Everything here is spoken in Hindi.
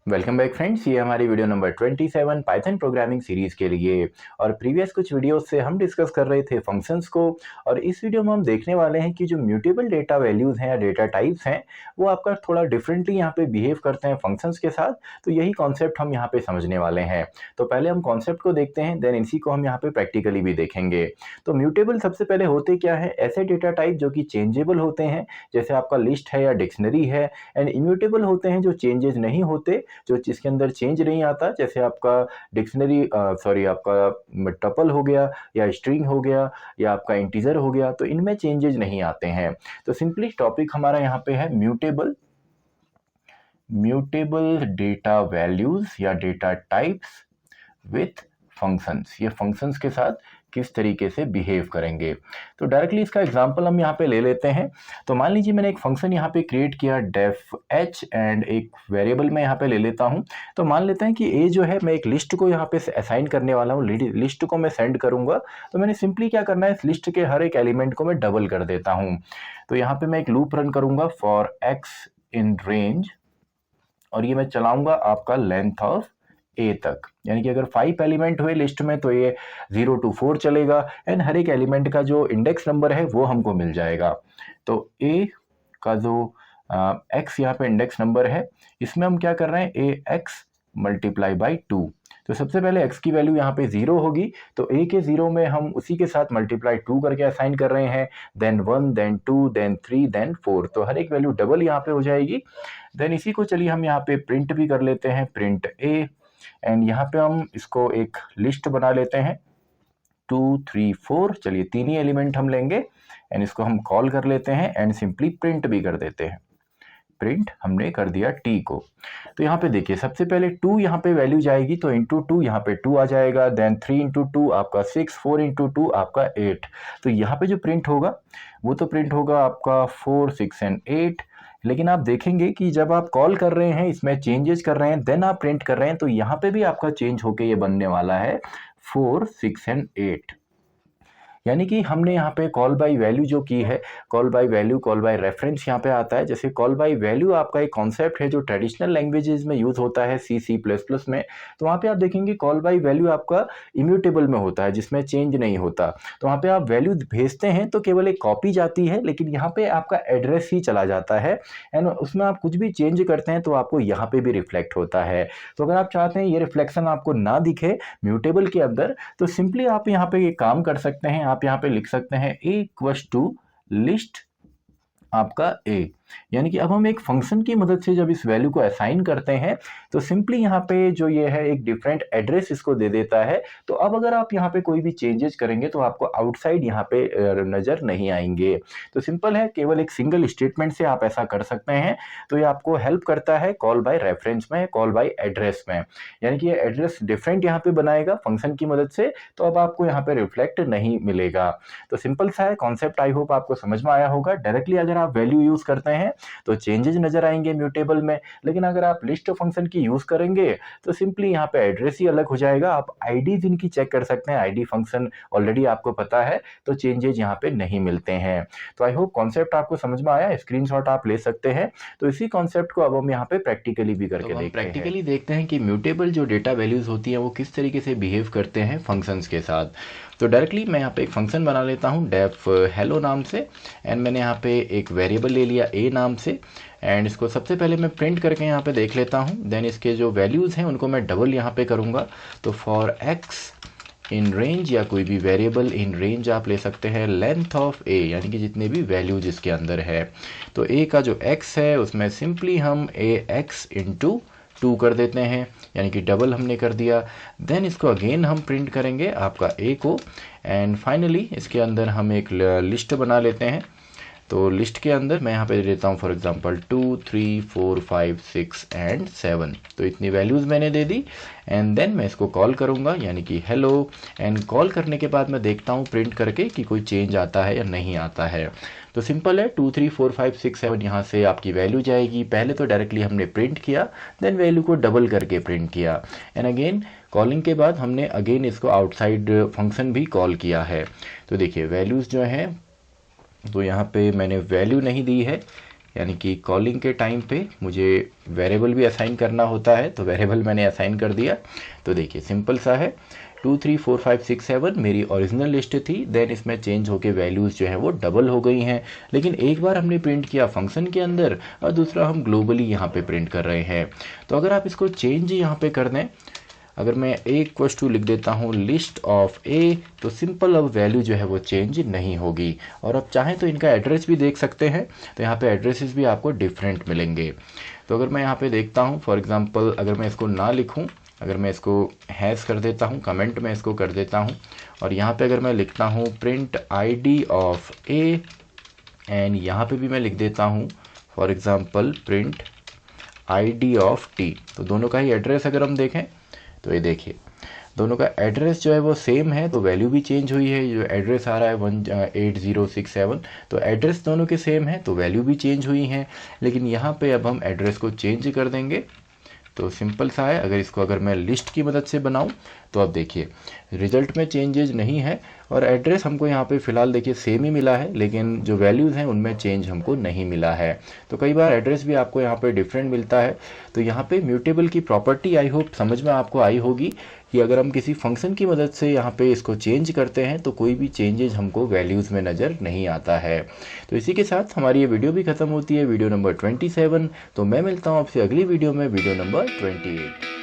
वेलकम बैक फ्रेंड्स, ये हमारी video number 27 Python programming series के लिए। और प्रीवियस कुछ वीडियोस से हम डिस्कस कर रहे थे फंक्शंस को। और इस वीडियो में हम देखने वाले हैं कि जो म्यूटेबल डेटा वैल्यूज़ हैं या डेटा टाइप्स हैं वो आपका थोड़ा डिफरेंटली यहाँ पे बिहेव करते हैं फंक्शंस के साथ। तो यही कॉन्सेप्ट हम यहाँ पे समझने वाले हैं। तो पहले हम कॉन्सेप्ट को देखते हैं, देन इसी को हम यहाँ पे प्रैक्टिकली भी देखेंगे। तो म्यूटेबल सबसे पहले होते क्या है, ऐसे डेटा टाइप जो कि चेंजेबल होते हैं, जैसे आपका लिस्ट है या डिक्शनरी है। एंड इम्यूटेबल होते हैं जो चेंजेस नहीं होते, जो जिसके अंदर चेंज नहीं आता, जैसे आपका डिक्शनरी आपका टपल हो गया या स्ट्रिंग हो गया या आपका इंटीजर हो गया, तो इनमें चेंजेस नहीं आते हैं। तो सिंपली टॉपिक हमारा यहाँ पे है म्यूटेबल डेटा वैल्यूज या डेटा टाइप्स विथ फंक्शंस। ये फंक्शंस के साथ किस तरीके से बिहेव करेंगे। तो डायरेक्टली इसका एग्जांपल हम यहाँ पे ले लेते हैं। तो मान लीजिए मैंने एक फंक्शन यहाँ पे क्रिएट किया डेफ एच, एंड एक वेरिएबल मैं यहाँ पे ले लेता हूँ। तो मान लेते हैं कि ए जो है, मैं एक लिस्ट को यहाँ पे असाइन करने वाला हूँ, लिस्ट को मैं सेंड करूँगा। तो मैंने सिंपली क्या करना है, इस लिस्ट के हर एक एलिमेंट को मैं डबल कर देता हूँ। तो यहाँ पे मैं एक लूप रन करूँगा फॉर एक्स इन रेंज, और ये मैं चलाऊँगा आपका लेंथ ऑफ ए तक। यानी कि अगर 5 एलिमेंट हुए लिस्ट में तो ये 0 to 4 चलेगा, एंड हर एक एलिमेंट का जो इंडेक्स नंबर है वो हमको मिल जाएगा। तो ए का जो एक्स यहाँ पे इंडेक्स नंबर है, इसमें हम क्या कर रहे हैं, ए एक्स मल्टीप्लाई बाई 2। तो सबसे पहले x की वैल्यू यहाँ पे 0 होगी, तो a के 0 में हम उसी के साथ मल्टीप्लाई 2 करके असाइन कर रहे हैं, देन 1, देन 2, देन 3, देन 4। तो हर एक वैल्यू डबल यहाँ पे हो जाएगी। देन इसी को चलिए हम यहाँ पे प्रिंट भी कर लेते हैं, प्रिंट a। एंड यहाँ पे हम इसको एक लिस्ट बना लेते हैं 2, 3, 4। चलिए तीन ही एलिमेंट हम लेंगे, एंड इसको हम कॉल कर लेते हैं, एंड सिंपली प्रिंट भी कर देते हैं। प्रिंट हमने कर दिया टी को। तो यहाँ पे देखिए सबसे पहले 2 यहाँ पे वैल्यू जाएगी, तो इंटू 2 यहाँ पे 2 आ जाएगा, देन 3 इंटू 2 आपका 6, 4 इंटू 2 आपका 8। तो यहाँ पे जो प्रिंट होगा वो तो प्रिंट होगा आपका 4, 6 एंड 8। लेकिन आप देखेंगे कि जब आप कॉल कर रहे हैं, इसमें चेंजेस कर रहे हैं, देन आप प्रिंट कर रहे हैं, तो यहाँ पे भी आपका चेंज होके ये बनने वाला है 4, 6 एंड 8। यानी कि हमने यहाँ पे कॉल बाय वैल्यू जो की है, call by value, call by reference यहाँ पे आता है। जैसे कॉल बाय वैल्यू आपका एक कॉन्सेप्ट है जो ट्रेडिशनल लैंग्वेजेस में यूज होता है, C++ में। तो वहाँ पे आप देखेंगे कॉल बाय वैल्यू आपका इम्यूटेबल में होता है, जिसमें चेंज नहीं होता। तो वहाँ पे आप वैल्यू भेजते हैं तो केवल एक कॉपी जाती है, लेकिन यहाँ पे आपका एड्रेस ही चला जाता है, एंड उसमें आप कुछ भी चेंज करते हैं तो आपको यहाँ पे भी रिफ्लेक्ट होता है। तो अगर आप चाहते हैं ये रिफ्लेक्शन आपको ना दिखे म्यूटेबल के अंदर, तो सिंपली आप यहाँ पे ये काम कर सकते हैं। आप यहाँ पे लिख सकते हैं a इक्वल्स टू लिस्ट आपका a। यानी कि अब हम एक फंक्शन की मदद से जब इस वैल्यू को असाइन करते हैं, तो सिंपली यहाँ पे जो ये है एक डिफरेंट एड्रेस इसको दे देता है। तो अब अगर आप यहाँ पे कोई भी चेंजेस करेंगे तो आपको आउटसाइड यहाँ पे नजर नहीं आएंगे। तो सिंपल है, केवल एक सिंगल स्टेटमेंट से आप ऐसा कर सकते हैं। तो ये आपको हेल्प करता है कॉल बाय रेफरेंस में, कॉल बाय एड्रेस में। यानी कि ये एड्रेस डिफरेंट यहाँ पे बनाएगा फंक्शन की मदद से, तो अब आपको यहाँ पे रिफ्लेक्ट नहीं मिलेगा। तो सिंपल सा है कॉन्सेप्ट, आई होप आपको समझ में आया होगा। डायरेक्टली अगर आप वैल्यू यूज करते हैं तो चेंजेस नजर आएंगे म्यूटेबल में, लेकिन अगर आप लिस्ट फंक्शन की यूज करेंगे तो सिंपली यहाँ पे एड्रेस ही अलग हो जाएगा। आप आईडीज इनकी चेक कर सकते हैं, आईडी फंक्शन ऑलरेडी आपको पता है, तो चेंजेस यहाँ पे नहीं मिलते हैं। तो आई होप कॉन्सेप्ट आपको समझ में आया, स्क्रीनशॉट आप ले सकते हैं। तो इसी कॉन्सेप्ट को अब हम यहाँ पे प्रैक्टिकली भी करके प्रैक्टिकली देखते हैं कि म्यूटेबल जो डेटा वैल्यूज होती हैं वो किस तरीके से बिहेव करते हैं फंक्शंस के साथ। तो डायरेक्टली मैं यहाँ पे एक फंक्शन बना लेता हूँ डेफ हेलो नाम से, एंड मैंने यहाँ पे एक वेरिएबल ले लिया a नाम से, एंड इसको सबसे पहले मैं प्रिंट करके यहाँ पे देख लेता हूँ। देन इसके जो वैल्यूज़ हैं उनको मैं डबल यहाँ पे करूँगा। तो फॉर x इन रेंज, या कोई भी वेरिएबल इन रेंज आप ले सकते हैं, लेंथ ऑफ a, यानी कि जितने भी वैल्यूज इसके अंदर है। तो a का जो x है उसमें सिंपली हम ax इंटू 2 कर देते हैं, यानी कि डबल हमने कर दिया। देन इसको अगेन हम प्रिंट करेंगे आपका a को, एंड फाइनली इसके अंदर हम एक लिस्ट बना लेते हैं। तो लिस्ट के अंदर मैं यहाँ पे दे देता हूँ फॉर एग्जांपल 2, 3, 4, 5, 6 एंड 7। तो इतनी वैल्यूज़ मैंने दे दी, एंड देन मैं इसको कॉल करूँगा, यानी कि हेलो। एंड कॉल करने के बाद मैं देखता हूँ प्रिंट करके कि कोई चेंज आता है या नहीं आता है। तो सिंपल है, 2, 3, 4, 5, 6, 7 यहाँ से आपकी वैल्यू जाएगी। पहले तो डायरेक्टली हमने प्रिंट किया, देन वैल्यू को डबल करके प्रिंट किया, एंड अगेन कॉलिंग के बाद हमने अगेन इसको आउटसाइड फंक्शन भी कॉल किया है। तो देखिए वैल्यूज़ जो हैं, तो यहाँ पे मैंने वैल्यू नहीं दी है, यानी कि कॉलिंग के टाइम पे मुझे वेरिएबल भी असाइन करना होता है, तो वेरिएबल मैंने असाइन कर दिया। तो देखिए सिंपल सा है, 2 3 4 5 6 7 मेरी ओरिजिनल लिस्ट थी, देन इसमें चेंज होके वैल्यूज़ जो है वो डबल हो गई हैं। लेकिन एक बार हमने प्रिंट किया फंक्शन के अंदर और दूसरा हम ग्लोबली यहाँ पे प्रिंट कर रहे हैं। तो अगर आप इसको चेंज यहाँ पे कर दें, अगर मैं a = लिख देता हूँ लिस्ट ऑफ a, तो सिंपल अब वैल्यू जो है वो चेंज नहीं होगी। और अब चाहें तो इनका एड्रेस भी देख सकते हैं, तो यहाँ पे एड्रेसेस भी आपको डिफरेंट मिलेंगे। तो अगर मैं यहाँ पे देखता हूँ फॉर एग्जांपल, अगर मैं इसको ना लिखूँ, अगर मैं इसको हैश कर देता हूँ, कमेंट में इसको कर देता हूँ, और यहाँ पे अगर मैं लिखता हूँ print ID of a, and यहाँ पे भी मैं लिख देता हूँ for example print ID of t, तो दोनों का ही एड्रेस अगर हम देखें तो ये देखिए दोनों का एड्रेस जो है वो सेम है, तो वैल्यू भी चेंज हुई है। जो एड्रेस आ रहा है 18067, तो एड्रेस दोनों के सेम है, तो वैल्यू भी चेंज हुई है। लेकिन यहाँ पे अब हम एड्रेस को चेंज कर देंगे, तो सिंपल सा है। अगर मैं लिस्ट की मदद से बनाऊं, तो अब देखिए रिजल्ट में चेंजेज नहीं है, और एड्रेस हमको यहाँ पे फ़िलहाल देखिए सेम ही मिला है, लेकिन जो वैल्यूज़ हैं उनमें चेंज हमको नहीं मिला है। तो कई बार एड्रेस भी आपको यहाँ पे डिफरेंट मिलता है। तो यहाँ पे म्यूटेबल की प्रॉपर्टी आई होप समझ में आपको आई होगी कि अगर हम किसी फंक्शन की मदद से यहाँ पे इसको चेंज करते हैं तो कोई भी चेंजेज हमको वैल्यूज़ में नज़र नहीं आता है। तो इसी के साथ हमारी ये वीडियो भी ख़त्म होती है, वीडियो नंबर 27। तो मैं मिलता हूँ आपसे अगली वीडियो में, वीडियो नंबर 28।